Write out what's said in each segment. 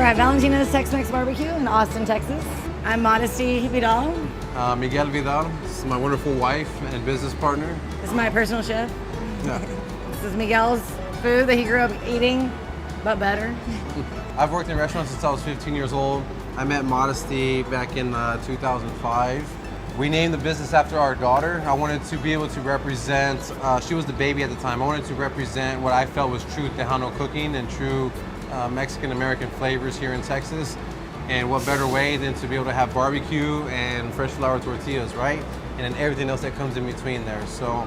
at Valentina's Tex-Mex Barbecue in Austin, Texas. I'm Modesty Vidal. Miguel Vidal. This is my wonderful wife and business partner. This is my personal chef. Yeah. This is Miguel's food that he grew up eating, but better. I've worked in restaurants since I was 15 years old. I met Modesty back in 2005. We named the business after our daughter. I wanted to be able to represent, she was the baby at the time. I wanted to represent what I felt was true Tejano cooking and true Mexican-American flavors here in Texas. And what better way than to be able to have barbecue and fresh flour tortillas, right? And then everything else that comes in between there. So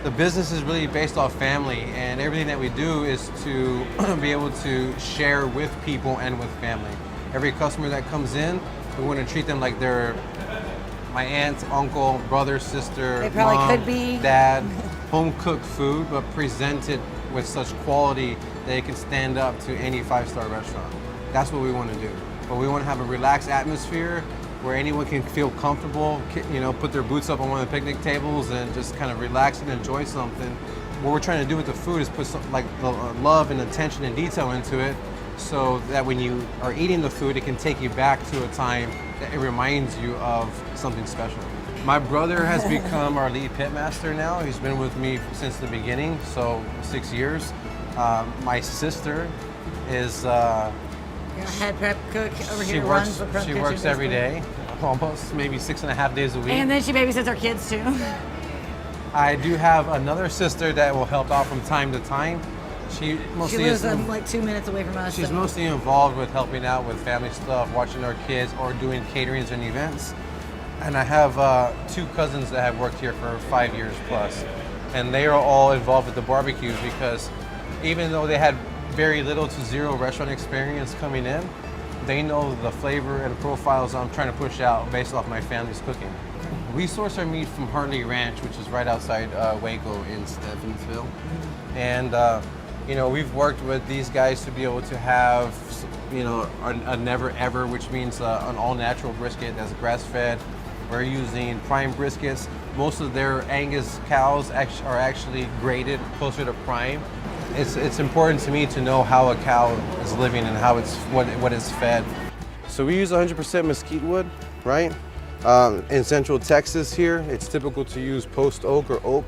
the business is really based off family, and everything that we do is to be able to share with people and with family. Every customer that comes in, we want to treat them like they're my aunt, uncle, brother, sister, They probably mom, could be. dad, home-cooked food, but presented with such quality that it can stand up to any five-star restaurant. That's what we want to do. But we want to have a relaxed atmosphere where anyone can feel comfortable, you know, put their boots up on one of the picnic tables and just kind of relax and enjoy something. What we're trying to do with the food is put some, like the love and attention and detail into it, so that when you are eating the food, it can take you back to a time that it reminds you of something special. My brother has become our lead pit master now. He's been with me since the beginning, so 6 years. My sister is Head prep cook over she here. works. Runs the prep She kitchen works every basically. day, almost maybe 6.5 days a week. And then she babysits our kids too. I do have another sister that will help out from time to time. She mostly She lives is. like 2 minutes away from us. She's so- mostly involved with helping out with family stuff, watching our kids, or doing caterings and events. And I have 2 cousins that have worked here for 5 years plus, and they are all involved with the barbecues because even though they had very little to zero restaurant experience coming in, they know the flavor and profiles I'm trying to push out based off my family's cooking. We source our meat from Jourrney Ranch, which is right outside Waco in Stephansville. And you know, we've worked with these guys to be able to have, you know, a never ever, which means an all natural brisket that's grass fed. We're using prime briskets. Most of their Angus cows are actually graded closer to prime. It's important to me to know how a cow is living and how what it's fed. So we use 100% mesquite wood, right? In Central Texas here, it's typical to use post oak or oak.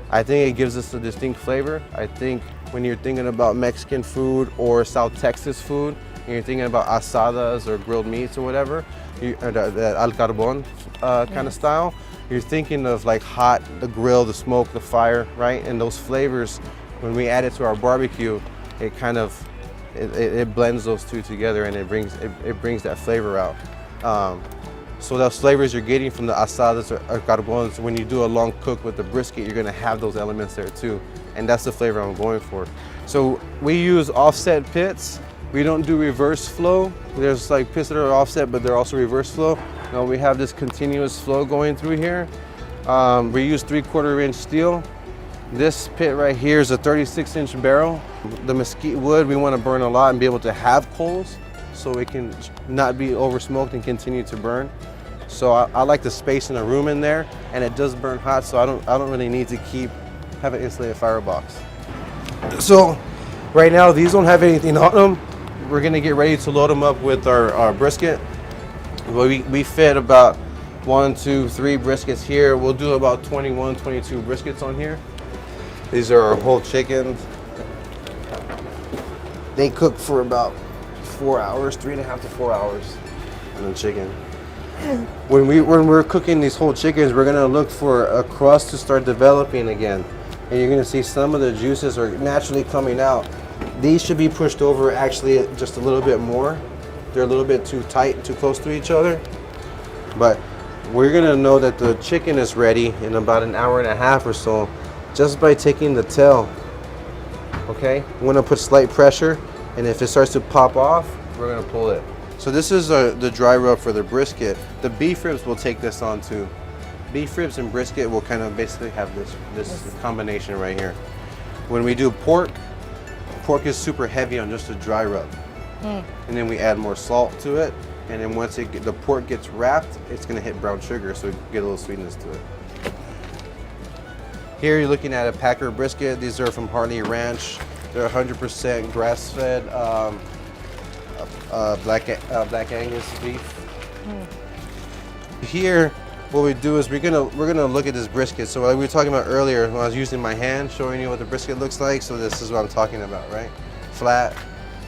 I think it gives us a distinct flavor. I think when you're thinking about Mexican food or South Texas food, and you're thinking about asadas or grilled meats or whatever, the al carbon kind of style, you're thinking of like hot, the grill, the smoke, the fire, right? And those flavors, when we add it to our barbecue, it kind of, it blends those two together, and it brings that flavor out. So those flavors you're getting from the asadas or carbons, when you do a long cook with the brisket, you're gonna have those elements there too. And that's the flavor I'm going for. So we use offset pits. We don't do reverse flow. There's like pits that are offset, but they're also reverse flow. No, we have this continuous flow going through here. We use 3/4 inch steel. This pit right here is a 36-inch barrel. The mesquite wood, we want to burn a lot and be able to have coals so it can not be over smoked and continue to burn. So I like the space in a room in there, and it does burn hot, so I don't really need to have an insulated firebox. So right now these don't have anything on them. We're gonna get ready to load them up with our brisket. We fit about 1, 2, 3 briskets here. We'll do about 21, 22 briskets on here. These are our whole chickens. They cook for about 4 hours, 3.5 to 4 hours on the chicken. When we're cooking these whole chickens, we're gonna look for a crust to start developing again. And you're gonna see some of the juices are naturally coming out. These should be pushed over actually just a little bit more. They're a little bit too tight, too close to each other. But we're gonna know that the chicken is ready in about an hour and a half or so, just by taking the tail, okay? We're gonna put slight pressure, and if it starts to pop off, we're gonna pull it. So this is the dry rub for the brisket. The beef ribs will take this on too. Beef ribs and brisket will kind of basically have this combination right here. When we do pork is super heavy on just a dry rub. And then we add more salt to it, and then once the pork gets wrapped, it's gonna hit brown sugar, so you get a little sweetness to it. Here you're looking at a Packer brisket. These are from Jourrney Ranch. They're 100% grass-fed. Black Angus beef. Here, what we do is we're gonna look at this brisket. So like we were talking about earlier, when I was using my hand, showing you what the brisket looks like. So this is what I'm talking about, right? Flat,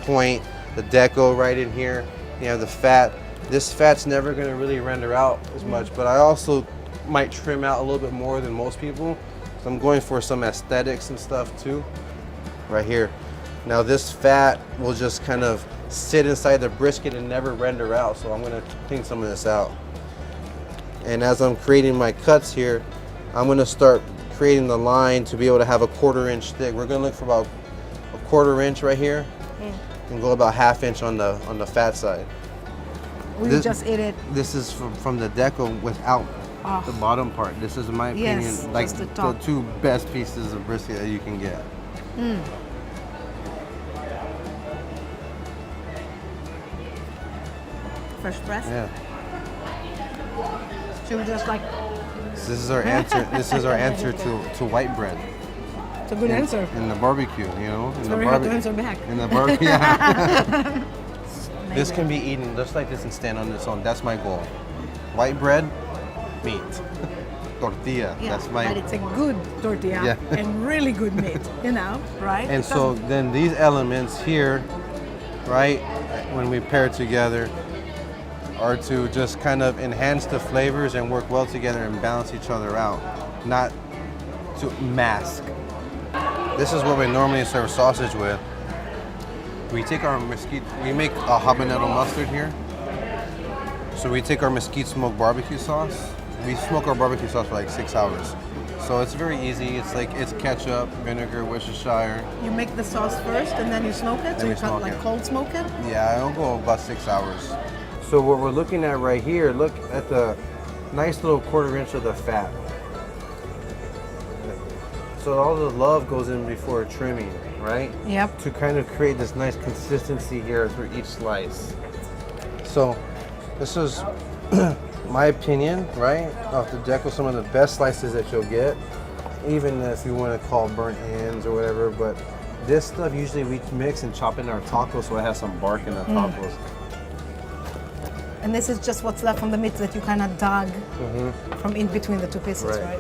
point, the deco right in here. You have the fat. This fat's never gonna really render out as much, but I also might trim out a little bit more than most people. So I'm going for some aesthetics and stuff too, right here. Now this fat will just kind of sit inside the brisket and never render out. So I'm gonna clean some of this out. And as I'm creating my cuts here, I'm gonna start creating the line to be able to have a 1/4 inch thick. We're gonna look for about a 1/4 inch right here and go about 1/2 inch on the fat side. We just ate it. This is from the deco without the bottom part. This is, in my opinion, Yes, like just the the top. 2 best pieces of brisket that you can get. Fresh press. Yeah. Should we just like? This is our answer. This is our answer to white bread. It's a good answer. In the barbecue, you know. It's very hard to answer back. In the barbecue. Yeah. This can be eaten just like this and stand on its own. That's my goal. White bread, meat, tortilla. Yeah, That's my. but it's a good tortilla and really good meat, you know, right? And so then these elements here, right, when we pair together, are to just kind of enhance the flavors and work well together and balance each other out, not to mask. This is what we normally serve sausage with. We take our mesquite, we make a habanero mustard here. So we take our mesquite smoked barbecue sauce. We smoke our barbecue sauce for like 6 hours. So it's very easy. It's ketchup, vinegar, Worcestershire. You make the sauce first and then you smoke it? So we you can't smoke like it. cold smoke it? Yeah, it'll go about 6 hours. So what we're looking at right here, look at the nice little 1/4 inch of the fat. So all the love goes in before trimming, right? Yep. To kind of create this nice consistency here through each slice. So this is my opinion, right? Off the deco, some of the best slices that you'll get, even if you want to call burnt ends or whatever. But this stuff usually we mix and chop in our tacos, so it has some bark in the tacos. And this is just what's left from the meat that you kind of dug from in between the 2 pieces, right?